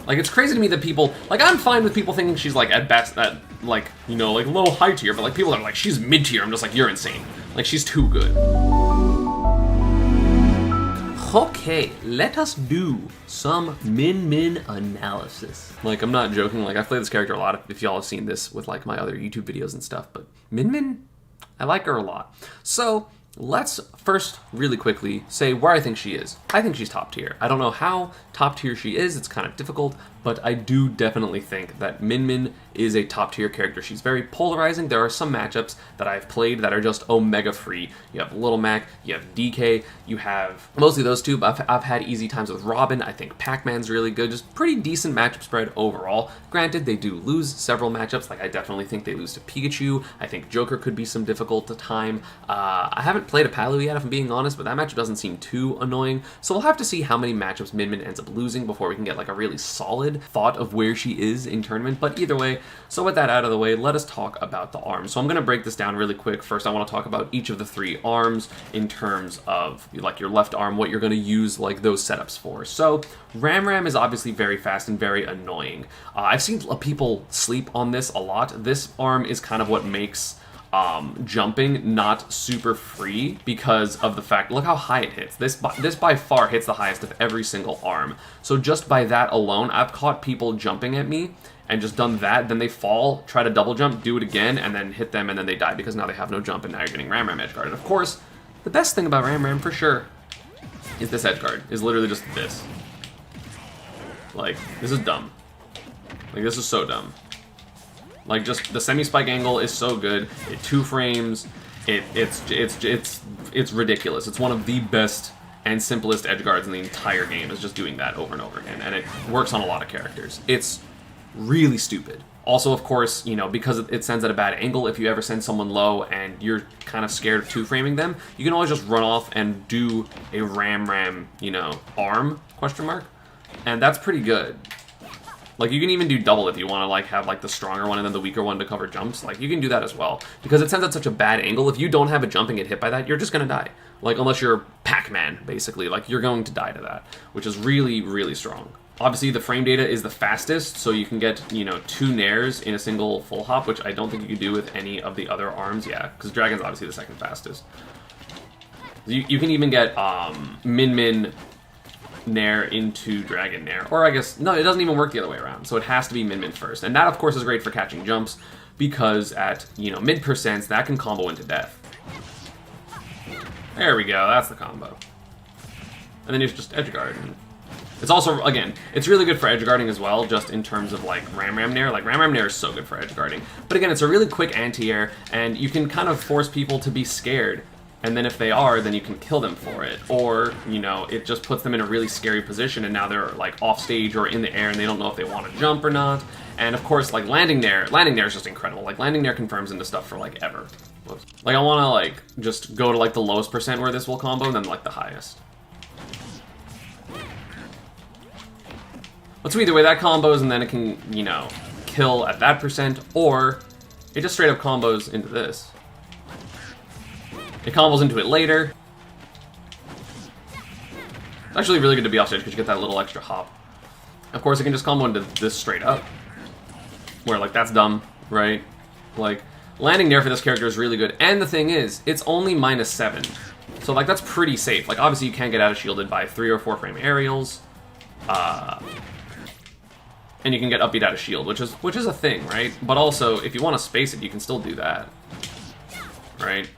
Like, it's crazy to me that people, like, I'm fine with people thinking she's, like, at best, at, like, you know, like, low high tier, but, like, people are like, she's mid tier. I'm just like, you're insane. Like, she's too good. Okay, let us do some Min analysis. Like, I'm not joking, like, I've played this character a lot, if y'all have seen this with, like, my other YouTube videos and stuff, but Min, I like her a lot. So, let's first, really quickly, say where I think she is. I think she's top tier. I don't know how top tier she is, it's kind of difficult, but I do definitely think that Min is a top tier character. She's very polarizing. There are some matchups that I've played that are just Omega free. You have Little Mac, you have DK, you have mostly those two, but I've had easy times with Robin. I think Pac-Man's really good. Just pretty decent matchup spread overall. Granted, they do lose several matchups. Like, I definitely think they lose to Pikachu. I think Joker could be some difficult to time. I haven't played a Palu yet, if I'm being honest, but that matchup doesn't seem too annoying. So we'll have to see how many matchups Min ends up losing before we can get like a really solid thought of where she is in tournament. But either way, so with that out of the way, let us talk about the arms. So I'm going to break this down really quick. First, I want to talk about each of the 3 arms in terms of like your left arm, what you're going to use like those setups for. So Ram is obviously very fast and very annoying. I've seen people sleep on this a lot. This arm is kind of what makes jumping not super free because of the fact, look how high it hits. This by far hits the highest of every single arm. So just by that alone, I've caught people jumping at me and just done that, then they fall, try to double jump, do it again, and then hit them, and then they die because now they have no jump, and now you're getting Ram edge guard. And of course, the best thing about Ram for sure is this edge guard, is literally just this. Like, this is dumb. Like, this is so dumb. Like, just the semi-spike angle is so good. It 2 frames. It's ridiculous. It's one of the best and simplest edge guards in the entire game. Is just doing that over and over again, and it works on a lot of characters. It's really stupid. Also, of course, you know, because it sends at a bad angle, if you ever send someone low and you're kind of scared of 2-framing them, you can always just run off and do a ram, you know, arm, question mark, and that's pretty good. Like, you can even do double if you want to, like, have, like, the stronger one and then the weaker one to cover jumps. Like, you can do that as well. Because it sends at such a bad angle, if you don't have a jump and get hit by that, you're just going to die. Like, unless you're Pac-Man, basically. Like, you're going to die to that, which is really, really strong. Obviously, the frame data is the fastest, so you can get, you know, 2 nairs in a single full hop, which I don't think you could do with any of the other arms. Yeah, because Dragon's obviously the second fastest. You can even get Min Nair into Dragon Nair. Or I guess, no, it doesn't even work the other way around. So it has to be Min first. And that, of course, is great for catching jumps because at, you know, mid percents, that can combo into death. There we go. That's the combo. And then you just edge guard. And it's also, again, it's really good for edge guarding as well, just in terms of, like, Ram Nair. Like, Ram Nair is so good for edge guarding. But again, it's a really quick anti-air, and you can kind of force people to be scared. And then if they are, then you can kill them for it. Or, you know, it just puts them in a really scary position and now they're like off stage or in the air and they don't know if they want to jump or not. And of course, like landing Nair is just incredible. Like landing Nair confirms into stuff for like ever. Whoops. Like I want to like just go to like the lowest percent where this will combo and then like the highest. But so either way, that combos and then it can, you know, kill at that percent, or it just straight up combos into this. It combos into it later. It's actually really good to be off stage because you get that little extra hop. Of course, it can just combo into this straight up. Where, like, that's dumb, right? Like, landing Nair for this character is really good. And the thing is, it's only -7. So, like, that's pretty safe. Like, obviously you can't get out of shielded by 3 or 4 frame aerials. And you can get upbeat out of shield, which is a thing, right? But also, if you want to space it, you can still do that. Right?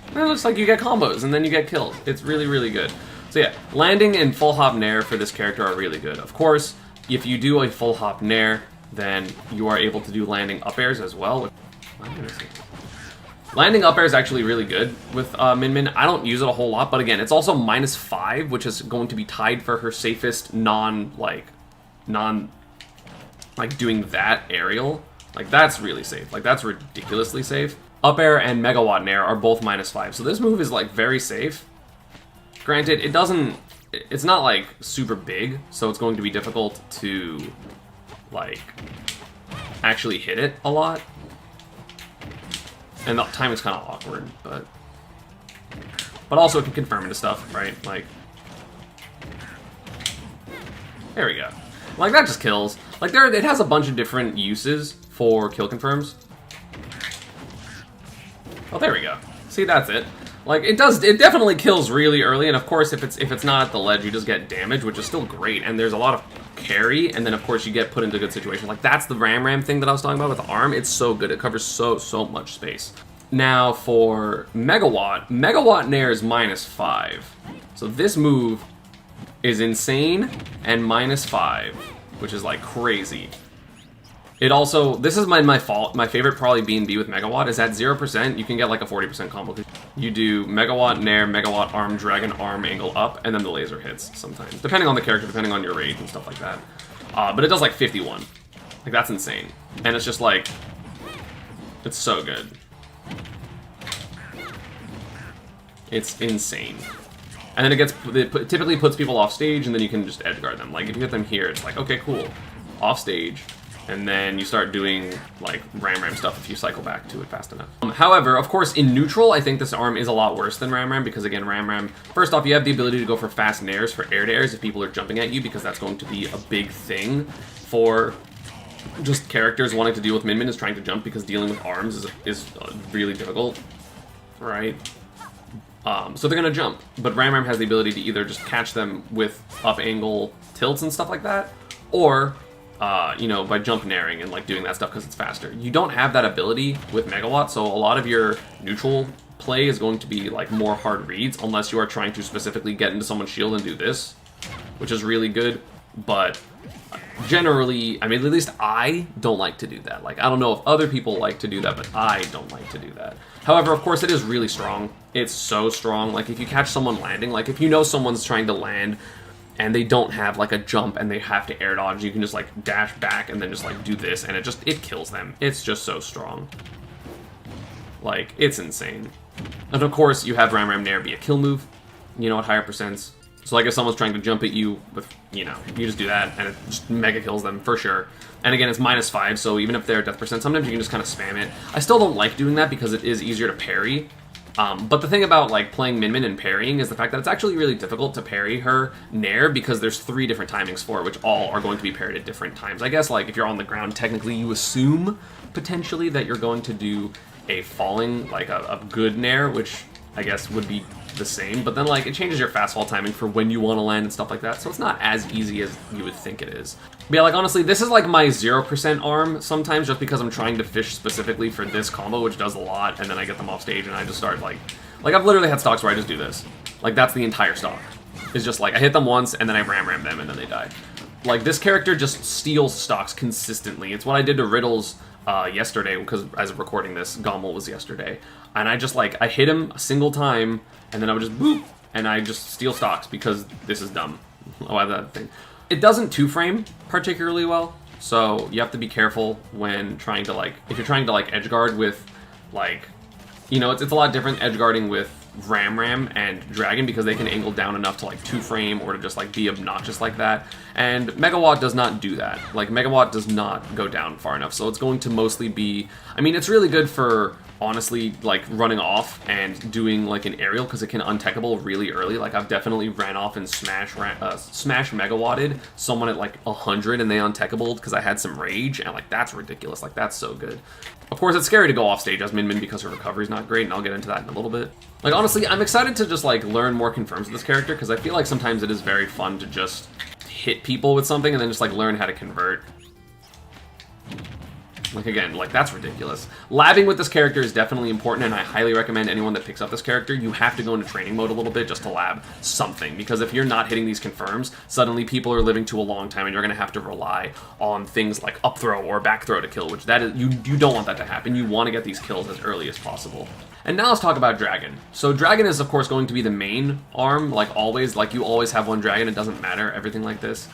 And it looks like you get combos, and then you get killed. It's really, really good. So yeah, landing and full hop Nair for this character are really good. Of course, if you do a full hop Nair, then you are able to do landing up airs as well. Landing up air is actually really good with Min. I don't use it a whole lot, but again, it's also -5, which is going to be tied for her safest doing that aerial. Like, that's really safe. Like, that's ridiculously safe. Up air and Megawatt Nair are both -5, so this move is, like, very safe. Granted, it's not, like, super big, so it's going to be difficult to, like, actually hit it a lot. And the timing's kind of awkward, but but also it can confirm into stuff, right? Like, there we go. Like, that just kills. Like, it has a bunch of different uses for kill confirms. Oh, there we go. See, that's it. Like, it definitely kills really early, and of course, if it's not at the ledge, you just get damage, which is still great, and there's a lot of carry, and then of course you get put into good situations. Like, that's the ram thing that I was talking about with the arm. It's so good. It covers so much space. Now, for Megawatt Nair is -5. So this move is insane and -5, which is like crazy. It also, this is my favorite probably B&B with Megawatt is at 0%, you can get like a 40% combo. You do Megawatt Nair, Megawatt Arm, Dragon Arm, Angle Up, and then the laser hits sometimes. Depending on the character, depending on your rage and stuff like that. But it does like 51. Like, that's insane. And it's just like, it's so good. It's insane. And then it typically puts people off stage, and then you can just edge guard them. Like, if you hit them here, it's like, okay, cool. Off stage. And then you start doing, like, ram stuff if you cycle back to it fast enough. However, of course, in neutral, I think this arm is a lot worse than ram because, again, ram, first off, you have the ability to go for fast nairs, for air-to-airs if people are jumping at you, because that's going to be a big thing for just characters wanting to deal with Min is trying to jump, because dealing with arms is really difficult, right? So they're going to jump, but ram has the ability to either just catch them with up-angle tilts and stuff like that, or you know, by jump nairing and like doing that stuff because it's faster. You don't have that ability with Megawatt, so a lot of your neutral play is going to be like more hard reads unless you are trying to specifically get into someone's shield and do this, which is really good. But generally, I mean, at least I don't like to do that. Like, I don't know if other people like to do that, but I don't like to do that. However, of course, it is really strong. It's so strong. Like, if you catch someone landing, like if you know someone's trying to land and they don't have like a jump and they have to air dodge, you can just like dash back and then just like do this, and it kills them. It's just so strong. Like, it's insane. And of course, you have Ram Nair be a kill move, you know, at higher percents. So like if someone's trying to jump at you with, you know, you just do that and it just mega kills them for sure. And again, it's -5, so even if they're at death percent, sometimes you can just kind of spam it. I still don't like doing that because it is easier to parry. But the thing about like playing Min and parrying is the fact that it's actually really difficult to parry her Nair because there's 3 different timings for it, which all are going to be parried at different times. I guess like if you're on the ground, technically you assume potentially that you're going to do a falling, like a good Nair, which I guess would be the same, but then like it changes your fast fall timing for when you want to land and stuff like that, so it's not as easy as you would think it is. But yeah, like honestly, this is like my 0% arm sometimes, just because I'm trying to fish specifically for this combo, which does a lot, and then I get them off stage and I just start like I've literally had stocks where I just do this. Like, that's the entire stock. It's just like I hit them once and then I ram them and then they die. Like, this character just steals stocks consistently. It's what I did to Riddles yesterday, because as of recording this, Gommel was yesterday. And I just like, I hit him a single time, and then I would just boop, and I just steal stocks because this is dumb. Oh, I have that thing. It doesn't 2-frame particularly well, so you have to be careful when trying to like, if you're trying to like edge guard with like, you know, it's a lot different edge guarding with Ram and Dragon, because they can angle down enough to like 2-frame or to just like be obnoxious like that. And Megawatt does not do that. Like, Megawatt does not go down far enough, so it's going to mostly be, I mean, it's really good for honestly like running off and doing like an aerial, because it can untechable really early. Like, I've definitely ran off and smash Megawatted someone at like 100 and they untechable because I had some rage, and like that's ridiculous. Like, that's so good. Of course, it's scary to go off stage as Min because her recovery is not great, and I'll get into that in a little bit. Like, honestly, I'm excited to just like learn more confirms with this character, because I feel like sometimes it is very fun to just hit people with something and then just like learn how to convert. Like, again, like, that's ridiculous. Labbing with this character is definitely important, and I highly recommend anyone that picks up this character, you have to go into training mode a little bit just to lab something, because if you're not hitting these confirms, suddenly people are living to a long time, and you're going to have to rely on things like up throw or back throw to kill, which that is, you don't want that to happen. You want to get these kills as early as possible. And now let's talk about Dragon. So Dragon is, of course, going to be the main arm, like always. Like, you always have one Dragon, it doesn't matter, everything like this.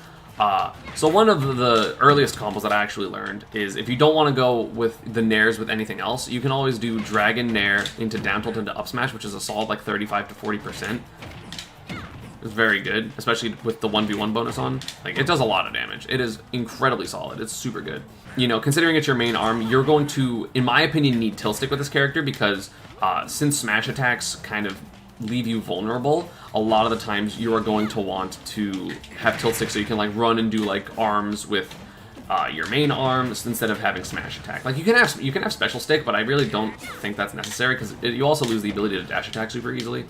So one of the earliest combos that I actually learned is, if you don't want to go with the Nairs with anything else, you can always do Dragon Nair into down tilt into up smash, which is a solid like 35 to 40%. It's very good, especially with the 1v1 bonus on. Like, it does a lot of damage. It is incredibly solid. It's super good. You know, considering it's your main arm, you're going to, in my opinion, need tilt stick with this character, because since smash attacks kind of leave you vulnerable, a lot of the times you are going to want to have tilt stick so you can like run and do like arms with your main arms instead of having smash attack. Like you can have special stick, but I really don't think that's necessary because you also lose the ability to dash attack super easily.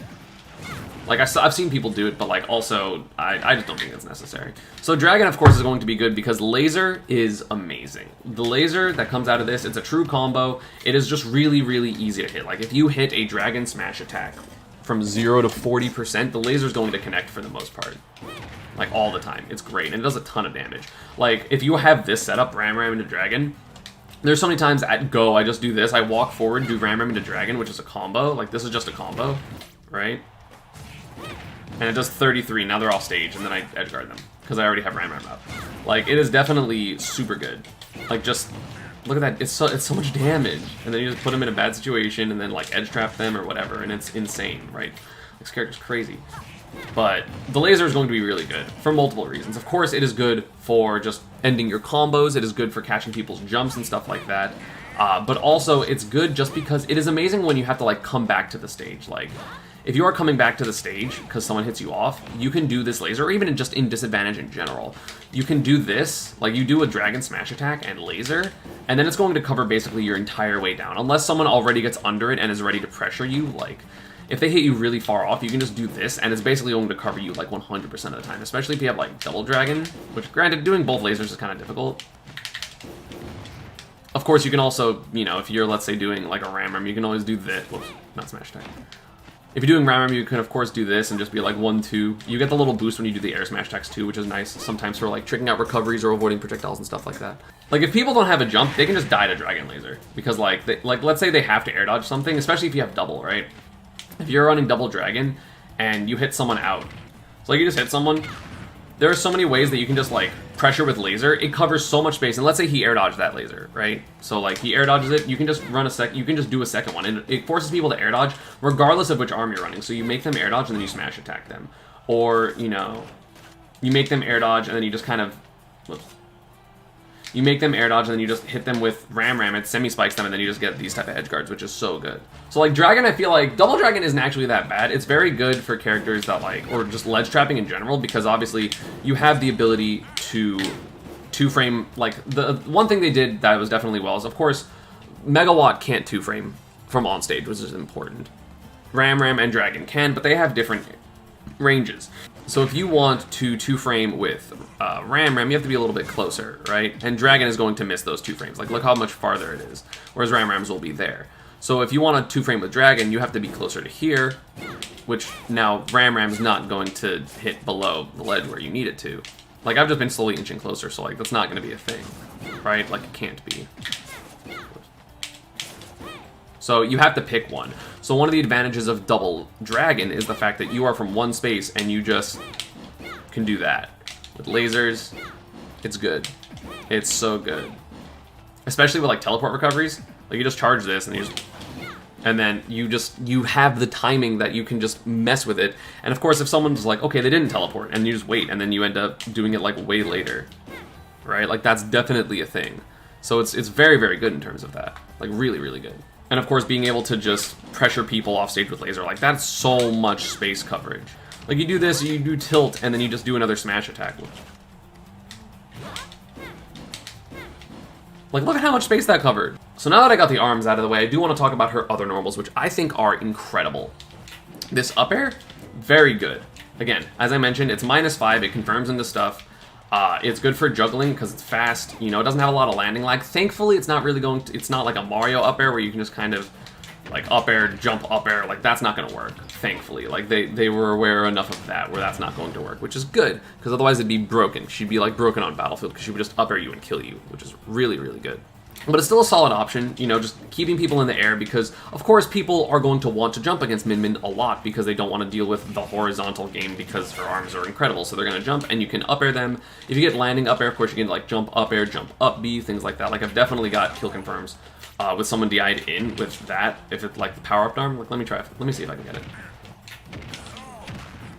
Like I've seen people do it, but like also I just don't think it's necessary. So Dragon, of course, is going to be good because laser is amazing. The laser that comes out of this, it's a true combo. It is just really, really easy to hit. Like if you hit a Dragon smash attack from 0 to 40%, the laser is going to connect for the most part. Like all the time. It's great, and it does a ton of damage. Like if you have this setup, Ram into Dragon, there's so many times at go I just do this. I walk forward, do Ram into Dragon, which is a combo. Like this is just a combo, right? And it does 33, now they're all staged, and then I edgeguard them, because I already have Ram up. Like, it is definitely super good. Like, just, look at that, it's so much damage. And then you just put them in a bad situation, and then, like, edge trap them or whatever, and it's insane, right? This character's crazy. But the laser is going to be really good, for multiple reasons. Of course, it is good for just ending your combos, it is good for catching people's jumps and stuff like that. But also, it's good just because it is amazing when you have to, like, come back to the stage, like... If you are coming back to the stage because someone hits you off, you can do this laser, or even just in disadvantage in general. You can do this, like you do a Dragon smash attack and laser, and then it's going to cover basically your entire way down. Unless someone already gets under it and is ready to pressure you, like, if they hit you really far off, you can just do this, and it's basically going to cover you like 100% of the time, especially if you have like double Dragon, which granted, doing both lasers is kind of difficult. Of course, you can also, you know, if you're, let's say, doing like a Ram, you can always do this. Whoops, not smash attack. If you're doing Ram, you can of course do this and just be like 1-2. You get the little boost when you do the air smash attacks too, which is nice sometimes for like tricking out recoveries or avoiding projectiles and stuff like that. Like if people don't have a jump, they can just die to Dragon Laser because like let's say they have to air dodge something, especially if you have double, right? If you're running double Dragon and you hit someone out, so like you just hit someone, there are so many ways that you can just like pressure with laser. It covers so much space, and let's say he air dodged that laser, right? So like he air dodges it, you can just run you can just do a second one, and it forces people to air dodge regardless of which arm you're running. So you make them air dodge and then you smash attack them, or you know, you make them air dodge and then you just kind of, whoops. You make them air dodge and then you just hit them with Ram, it semi-spikes them, and then you just get these type of edge guards, which is so good. So like Dragon, I feel like Double Dragon isn't actually that bad. It's very good for characters that like, or just ledge trapping in general, because obviously you have the ability to two-frame, like the one thing they did that was definitely well is, of course, Megawatt can't two-frame from on stage, which is important. Ram and Dragon can, but they have different ranges. So if you want to two-frame with Ram, you have to be a little bit closer, right? And Dragon is going to miss those two frames. Like, look how much farther it is, whereas Rams will be there. So if you want to two-frame with Dragon, you have to be closer to here, which now Ram's not going to hit below the ledge where you need it to. Like, I've just been slowly inching closer, so like that's not going to be a thing, right? Like, it can't be. So you have to pick one. So one of the advantages of Double Dragon is the fact that you are from one space and you just can do that. With lasers, it's good. It's so good. Especially with like teleport recoveries. Like you just charge this and then you have the timing that you can just mess with it. And of course if someone's like, okay, they didn't teleport, and you just wait, and then you end up doing it like way later. Right? Like that's definitely a thing. So it's very, very good in terms of that. Like really, really good. And of course, being able to just pressure people off stage with laser, like that's so much space coverage. Like you do this, you do tilt, and then you just do another smash attack. Like look at how much space that covered. So now that I got the arms out of the way, I do want to talk about her other normals, which I think are incredible. This up air, very good. Again, as I mentioned, it's -5, it confirms into stuff. It's good for juggling because it's fast. You know, it doesn't have a lot of landing lag. Thankfully, it's not really going to, it's not like a Mario up air where you can just kind of like up air, jump up air. Like that's not going to work. Thankfully, like they were aware enough of that where that's not going to work, which is good because otherwise it'd be broken. She'd be like broken on Battlefield because she would just up air you and kill you, which is really, really good. But it's still a solid option, you know, just keeping people in the air because, of course, people are going to want to jump against Min a lot because they don't want to deal with the horizontal game because her arms are incredible. So they're going to jump and you can up air them. If you get landing up air, of course, you can like jump up air, jump up B, things like that. Like I've definitely got kill confirms with someone DI'd in with that. If it's like the power up arm, like let me try it. Let me see if I can get it.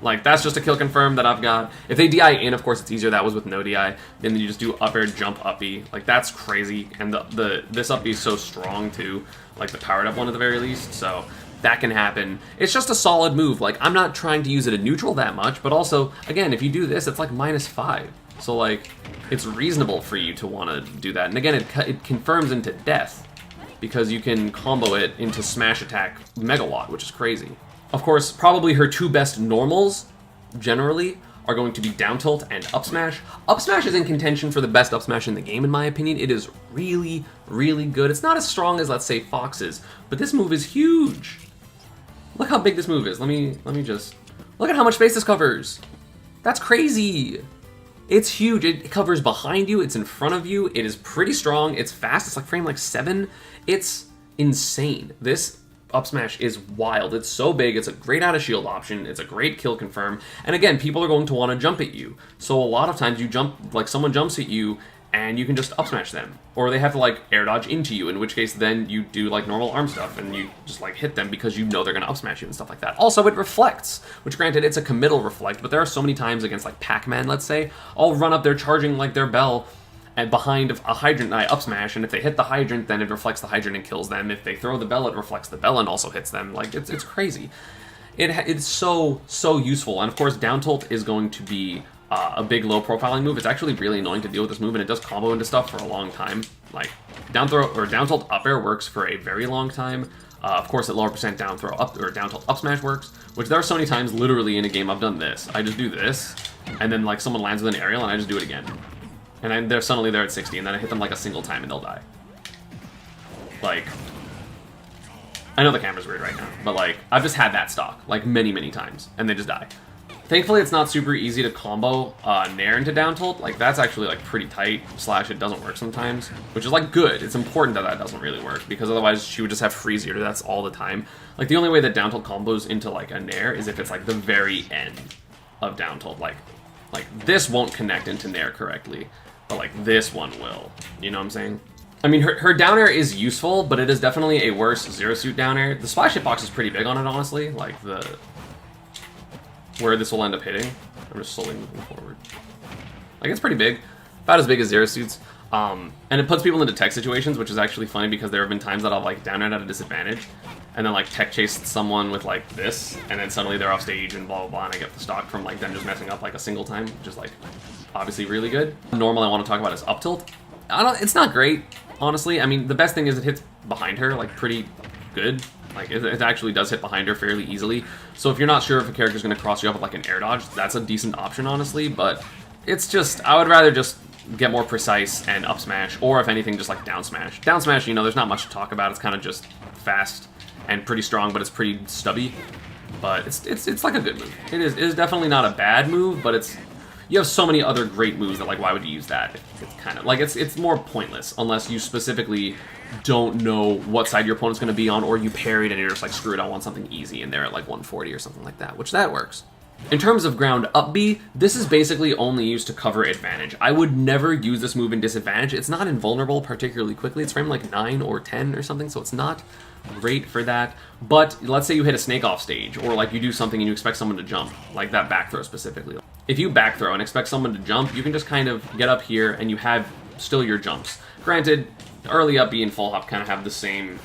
Like, that's just a kill confirm that I've got. If they DI in, of course, it's easier. That was with no DI. Then you just do up air, jump up B. Like, that's crazy. And this up B is so strong, too. Like, the powered up one at the very least. So, that can happen. It's just a solid move. Like, I'm not trying to use it in neutral that much, but also, again, if you do this, it's like -5. So, like, it's reasonable for you to want to do that. And again, it confirms into death, because you can combo it into smash attack megawatt, which is crazy. Of course, probably her 2 best normals, generally, are going to be down tilt and up smash. Up smash is in contention for the best up smash in the game, in my opinion. It is really, really good. It's not as strong as, let's say, Fox's, but this move is huge. Look how big this move is. Let me just look at how much space this covers. That's crazy. It's huge. It covers behind you. It's in front of you. It is pretty strong. It's fast. It's like frame like 7. It's insane. This up smash is wild. It's so big. It's a great out of shield option. It's a great kill confirm. And again, people are going to want to jump at you. So a lot of times you jump, like someone jumps at you and you can just up smash them. Or they have to like air dodge into you, in which case then you do like normal arm stuff and you just like hit them because you know they're going to up smash you and stuff like that. Also, it reflects, which granted it's a committal reflect, but there are so many times against like Pac-Man, let's say, I'll run up there charging like their bell and behind a hydrant, I up smash, and if they hit the hydrant, then it reflects the hydrant and kills them. If they throw the bell, it reflects the bell and also hits them. Like, it's crazy. It's so useful, and of course, down tilt is going to be a big low profiling move. It's actually really annoying to deal with this move, and it does combo into stuff for a long time. Like, down throw or down tilt up air works for a very long time. Of course, at lower percent down throw up or down tilt up smash works, which there are so many times literally in a game I've done this. I just do this, and then like someone lands with an aerial, and I just do it again. And then they're suddenly there at 60, and then I hit them like a single time and they'll die. Like, I know the camera's weird right now, but like, I've just had that stock, like many, many times, and they just die. Thankfully, it's not super easy to combo Nair into down tilt. Like, that's actually like pretty tight, / it doesn't work sometimes, which is like good. It's important that that doesn't really work, because otherwise she would just have freeze ear that's all the time. Like, the only way that down tilt combos into like a Nair is if it's like the very end of down tilt. Like this won't connect into Nair correctly, but like this one will. You know what I'm saying? I mean, her down air is useful, but it is definitely a worse zero suit down air. The splash hitbox is pretty big on it, honestly. Like where this will end up hitting. I'm just slowly moving forward. Like, it's pretty big, about as big as zero suits. And it puts people into tech situations, which is actually funny because there have been times that I'll like down air at a disadvantage, and then like tech chase someone with like this, and then suddenly they're off stage and blah blah blah, and I get the stock from like them just messing up like a single time, which is like obviously really good. Normal I want to talk about is up tilt. It's not great, honestly. I mean, the best thing is it hits behind her like pretty good. Like, it actually does hit behind her fairly easily. So if you're not sure if a character's going to cross you up with like an air dodge, that's a decent option, honestly. But it's just, I would rather just get more precise and up smash, or if anything, just like down smash. Down smash, you know, there's not much to talk about. It's kind of just fast and pretty strong, but it's pretty stubby. But it's like a good move. It is definitely not a bad move, but you have so many other great moves that, like, why would you use that? It's kind of like, it's more pointless unless you specifically don't know what side your opponent's going to be on, or you parried and you're just like, screw it, I want something easy, and they're at like 140 or something like that, which that works. In terms of ground up B, this is basically only used to cover advantage. I would never use this move in disadvantage. It's not invulnerable particularly quickly. It's frame like 9 or 10 or something, so it's not great for that. But let's say you hit a snake off stage, or like you do something and you expect someone to jump, like that back throw specifically. If you back throw and expect someone to jump, you can just kind of get up here and you have still your jumps. Granted, early up B and full hop kind of have the same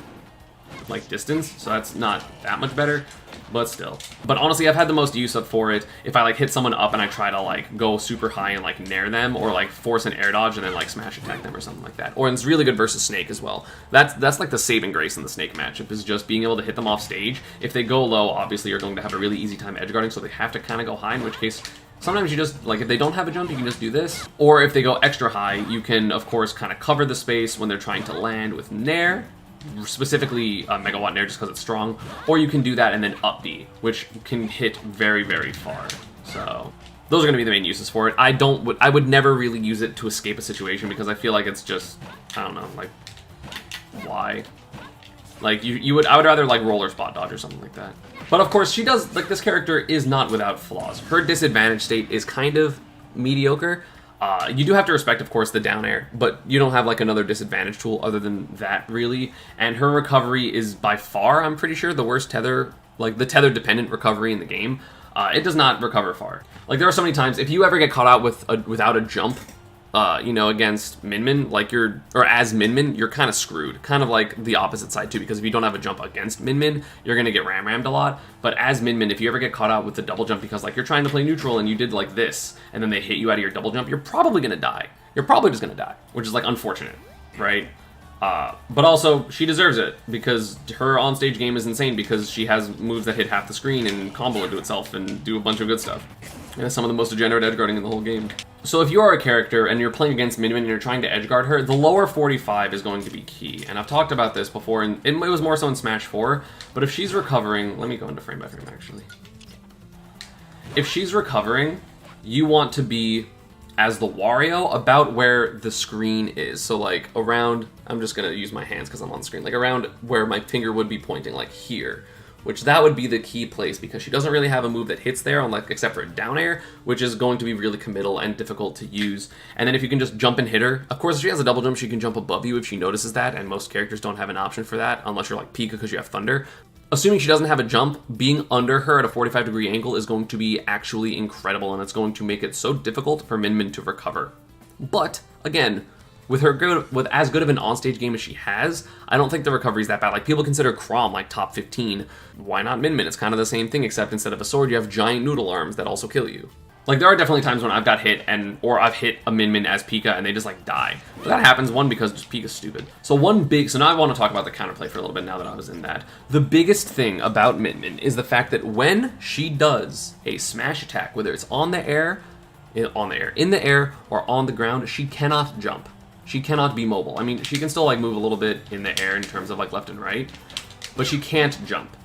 like distance, so that's not that much better, but still. But honestly, I've had the most use for it if I like hit someone up and I try to like go super high and like nair them, or like force an air dodge and then like smash attack them or something like that. Or it's really good versus Snake as well. That's like the saving grace in the Snake matchup, is just being able to hit them off stage. If they go low, obviously you're going to have a really easy time edge guarding, so they have to kind of go high, in which case sometimes you just, like, if they don't have a jump, you can just do this. Or if they go extra high, you can, of course, kind of cover the space when they're trying to land with Nair, specifically Megawatt Nair just because it's strong. Or you can do that and then up B, which can hit very, very far. So those are going to be the main uses for it. I would never really use it to escape a situation, because I feel like it's just, I don't know, like, why? Like, I would rather, like, roller spot dodge or something like that. But of course, she does, like, this character is not without flaws. Her disadvantage state is kind of mediocre. You do have to respect, of course, the down air, but you don't have, like, another disadvantage tool other than that, really. And her recovery is by far, I'm pretty sure, the worst tether, like, the tether-dependent recovery in the game. It does not recover far. Like, there are so many times, if you ever get caught out with without a jump, you know, against Min Min, like or as Min Min, you're kind of screwed. Kind of like the opposite side too, because if you don't have a jump against Min Min, you're gonna get rammed a lot. But as Min Min, if you ever get caught out with the double jump because like you're trying to play neutral and you did like this, and then they hit you out of your double jump, you're probably gonna die. You're probably just gonna die, which is like unfortunate, right? But also, she deserves it, because her onstage game is insane, because she has moves that hit half the screen and combo into itself and do a bunch of good stuff. And some of the most degenerate edgeguarding in the whole game. So if you are a character and you're playing against Min Min and you're trying to edgeguard her, the lower 45 is going to be key. And I've talked about this before, and it was more so in Smash 4, but if she's recovering, let me go into frame by frame actually. If she's recovering, you want to be, as the Wario, about where the screen is. So like around, I'm just gonna use my hands because I'm on the screen, like around where my finger would be pointing, like here. Which that would be the key place, because she doesn't really have a move that hits there, unlike, except for a down air, which is going to be really committal and difficult to use. And then if you can just jump and hit her, of course if she has a double jump, she can jump above you if she notices that, and most characters don't have an option for that, unless you're like Pika because you have Thunder. Assuming she doesn't have a jump, being under her at a 45-degree angle is going to be actually incredible, and it's going to make it so difficult for Min Min to recover. But, again, with as good of an onstage game as she has, I don't think the recovery is that bad. Like, people consider Chrom like top 15. Why not Min Min? It's kind of the same thing, except instead of a sword, you have giant noodle arms that also kill you. Like, there are definitely times when I've got hit, or I've hit a Min Min as Pika, and they just, like, die. But that happens, one, because just Pika's stupid. So now I want to talk about the counterplay for a little bit now that I was in that. The biggest thing about Min Min is the fact that when she does a smash attack, whether it's in the air, or on the ground, she cannot jump. She cannot be mobile. I mean, she can still, like, move a little bit in the air in terms of, like, left and right, but she can't jump.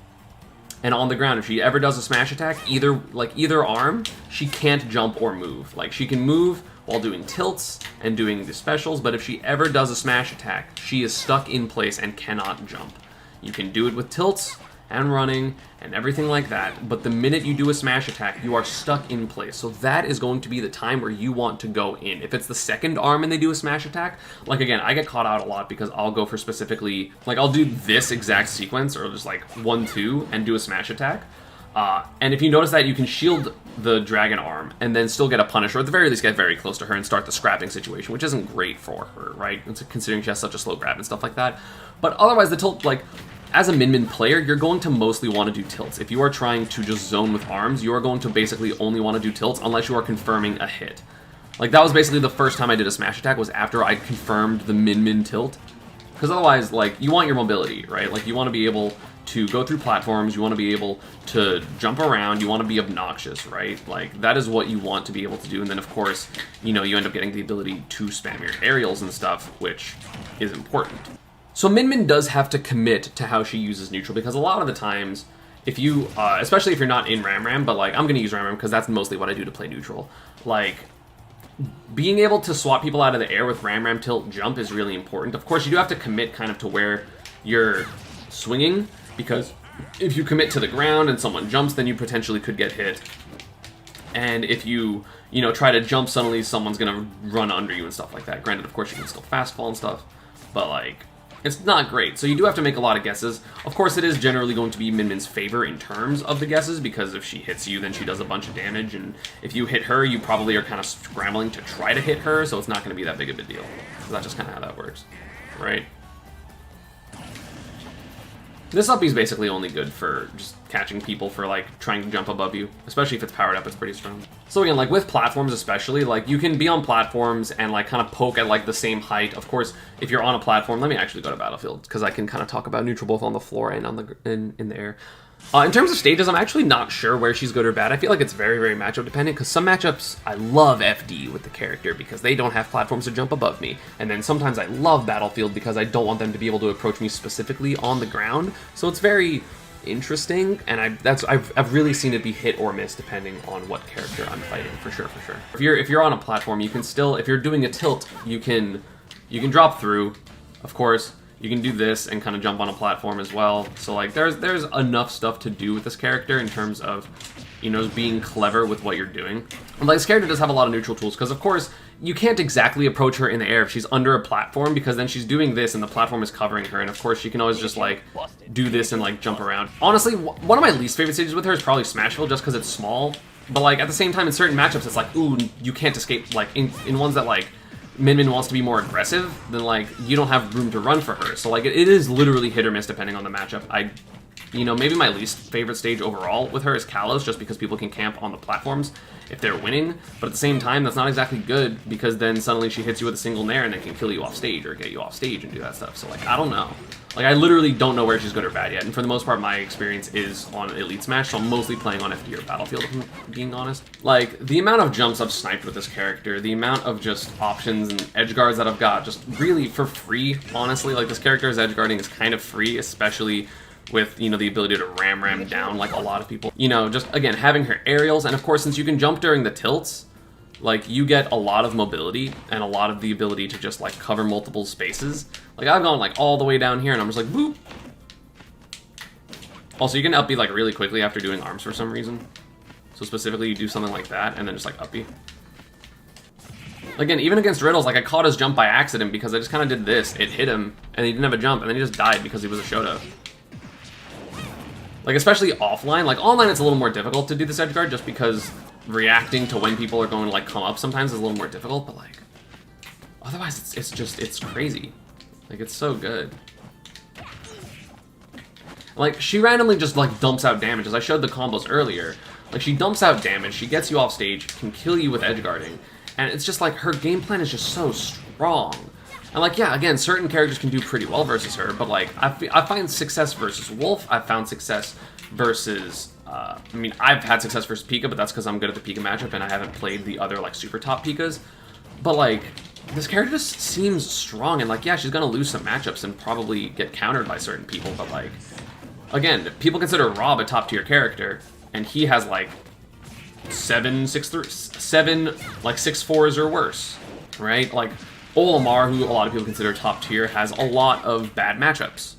And on the ground, if she ever does a smash attack, either arm, she can't jump or move. Like, she can move while doing tilts and doing the specials, but if she ever does a smash attack, she is stuck in place and cannot jump. You can do it with tilts and running and everything like that, but the minute you do a smash attack, you are stuck in place. So that is going to be the time where you want to go in. If it's the second arm and they do a smash attack, like, again, I get caught out a lot because I'll go for specifically, like, I'll do this exact sequence, or just like 1-2 and do a smash attack. And if you notice that, you can shield the dragon arm and then still get a punish, or at the very least get very close to her and start the scrapping situation, which isn't great for her, right? Considering she has such a slow grab and stuff like that. But otherwise, the tilt, like, as a Min Min player, you're going to mostly want to do tilts. If you are trying to just zone with arms, you are going to basically only want to do tilts unless you are confirming a hit. Like, that was basically the first time I did a smash attack, was after I confirmed the Min Min tilt. Because otherwise, like, you want your mobility, right? Like, you want to be able to go through platforms, you want to be able to jump around, you want to be obnoxious, right? Like, that is what you want to be able to do. And then, of course, you know, you end up getting the ability to spam your aerials and stuff, which is important. So Min Min does have to commit to how she uses neutral, because a lot of the times, if you, especially if you're not in Ram Ram, but like, I'm going to use Ram Ram because that's mostly what I do to play neutral, like, being able to swat people out of the air with Ram Ram tilt jump is really important. Of course, you do have to commit kind of to where you're swinging, because if you commit to the ground and someone jumps, then you potentially could get hit. And if you try to jump, suddenly someone's going to run under you and stuff like that. Granted, of course, you can still fast fall and stuff, but like, it's not great, so you do have to make a lot of guesses. Of course, it is generally going to be Min Min's favor in terms of the guesses, because if she hits you, then she does a bunch of damage, and if you hit her, you probably are kind of scrambling to try to hit her, so it's not going to be that big of a deal. So that's just kind of how that works, right? This uppy is basically only good for just catching people for, like, trying to jump above you. Especially if it's powered up, it's pretty strong. So again, like, with platforms especially, like, you can be on platforms and, like, kind of poke at, like, the same height. Of course, if you're on a platform, let me actually go to Battlefield, because I can kind of talk about neutral both on the floor and on the in the air. In terms of stages, I'm actually not sure where she's good or bad. I feel like it's very, very matchup dependent, because some matchups, I love FD with the character because they don't have platforms to jump above me. And then sometimes I love Battlefield because I don't want them to be able to approach me specifically on the ground. So it's very interesting, and I've really seen it be hit or miss depending on what character I'm fighting, for sure. If you're on a platform, you can still, if you're doing a tilt, you can drop through, of course. You can do this and kind of jump on a platform as well. So like there's enough stuff to do with this character in terms of, being clever with what you're doing. And like, this character does have a lot of neutral tools, because of course you can't exactly approach her in the air if she's under a platform, because then she's doing this and the platform is covering her, and of course she can always just like do this and like jump around. Honestly, one of my least favorite stages with her is probably Smashville, just because it's small. But like at the same time, in certain matchups, it's like, ooh, you can't escape. Like in ones that like Min Min wants to be more aggressive, then like you don't have room to run for her. So like it is literally hit or miss depending on the matchup. You know, maybe my least favorite stage overall with her is Kalos, just because people can camp on the platforms if they're winning. But at the same time, that's not exactly good, because then suddenly she hits you with a single nair and then can kill you off stage or get you off stage and do that stuff. So like, I don't know. Like, I literally don't know where she's good or bad yet. And for the most part, my experience is on Elite Smash, so I'm mostly playing on FD or Battlefield, if I'm being honest. Like, the amount of jumps I've sniped with this character, the amount of just options and edge guards that I've got, just really for free, honestly. Like, this character's edge guarding is kind of free, especially with, you know, the ability to ram down like a lot of people. You know, just, again, having her aerials, and of course, since you can jump during the tilts, like, you get a lot of mobility and a lot of the ability to just, like, cover multiple spaces. Like, I've gone, like, all the way down here, and I'm just like, boop. Also, you can up B, like, really quickly after doing arms for some reason. So specifically, you do something like that, and then just, like, up B. Again, even against Riddles, like, I caught his jump by accident because I just kind of did this. It hit him, and he didn't have a jump, and then he just died because he was a Shoto. Like, especially offline. Like, online it's a little more difficult to do this edge guard just because reacting to when people are going to, like, come up sometimes is a little more difficult, but, like, otherwise it's crazy. Like, it's so good. Like, she randomly just, like, dumps out damage. As I showed the combos earlier, like, she dumps out damage, she gets you off stage, can kill you with edge guarding, and it's just, like, her game plan is just so strong. And, like, yeah, again, certain characters can do pretty well versus her, but, like, I find success versus Wolf, I've found success versus, I mean, I've had success versus Pika, but that's because I'm good at the Pika matchup and I haven't played the other, like, super top Pikas. But, like, this character just seems strong, and, like, yeah, she's gonna lose some matchups and probably get countered by certain people, but, like, again, people consider Rob a top-tier character, and he has, like, 7 like 6-4s or worse, right? Like, Olimar, who a lot of people consider top tier, has a lot of bad matchups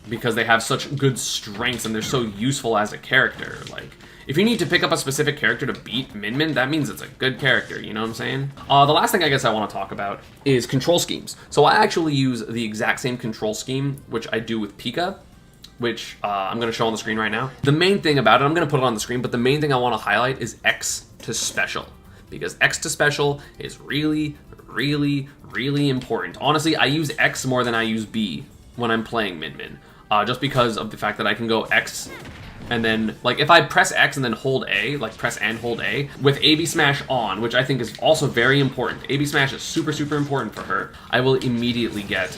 because they have such good strengths and they're so useful as a character. Like, if you need to pick up a specific character to beat Min Min, that means it's a good character, you know what I'm saying? The last thing I guess I want to talk about is control schemes. So I actually use the exact same control scheme, which I do with Pika, which I'm going to show on the screen right now. The main thing about it, I'm going to put it on the screen, but the main thing I want to highlight is X to special, because X to special is really important. Honestly, I use X more than I use B when I'm playing Min Min, just because of the fact that I can go X and then, like, if I press X and then hold A, like press and hold A, with AB Smash on, which I think is also very important. AB Smash is super important for her. I will immediately get,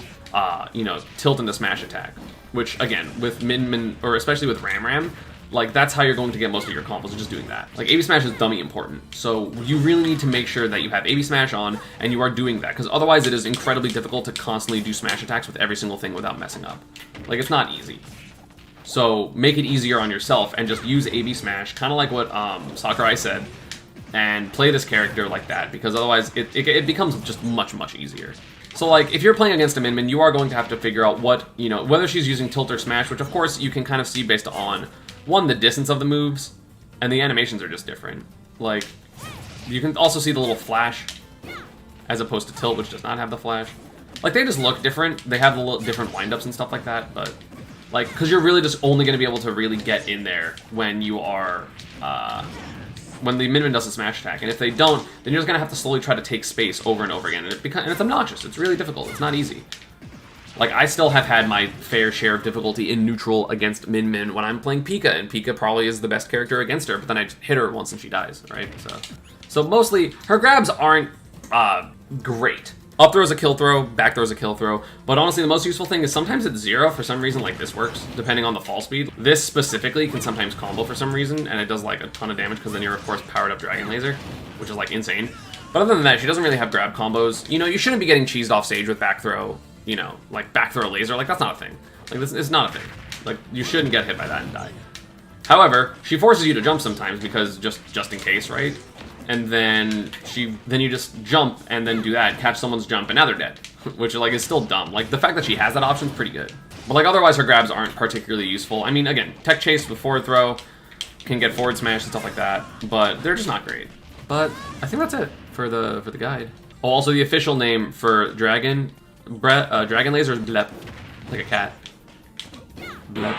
you know, tilt into smash attack, which again, with Min Min, or especially with Ram, like, that's how you're going to get most of your combos, just doing that. Like, AB Smash is dummy important, so you really need to make sure that you have AB Smash on and you are doing that, because otherwise it is incredibly difficult to constantly do smash attacks with every single thing without messing up. Like, it's not easy. So make it easier on yourself and just use AB Smash, kind of like what Sakurai said, and play this character like that, because otherwise it becomes just much easier. So, like, if you're playing against a Min Min, you are going to have to figure out what, you know, whether she's using tilt or smash, which of course you can kind of see based on, one, the distance of the moves, and the animations are just different. Like, you can also see the little flash, as opposed to tilt, which does not have the flash. Like, they just look different. They have the little different windups and stuff like that, but, like, because you're really just only going to be able to really get in there when you are, when the Min Min does a smash attack. And if they don't, then you're just going to have to slowly try to take space over and over again. And it's obnoxious. It's really difficult. It's not easy. Like, I still have had my fair share of difficulty in neutral against Min Min when I'm playing Pika, and Pika probably is the best character against her, but then I hit her once and she dies, right? So mostly, her grabs aren't great. Up throw is a kill throw, back throw is a kill throw, but honestly the most useful thing is sometimes it's 0 for some reason, like this works, depending on the fall speed. This specifically can sometimes combo for some reason, and it does like a ton of damage because then you're of course powered up Dragon Laser, which is like insane. But other than that, she doesn't really have grab combos. You know, you shouldn't be getting cheesed off stage with back throw, you know, like back throw laser, like that's not a thing. Like this is not a thing. Like you shouldn't get hit by that and die. However, she forces you to jump sometimes because just in case, right? And then you just jump and then do that, catch someone's jump, and now they're dead. Which like is still dumb. Like the fact that she has that option is pretty good. But like otherwise her grabs aren't particularly useful. I mean, again, tech chase with forward throw, can get forward smash and stuff like that, but they're just not great. But I think that's it for the guide. Oh, also the official name for Dragon Laser is Blep, like a cat. Blep.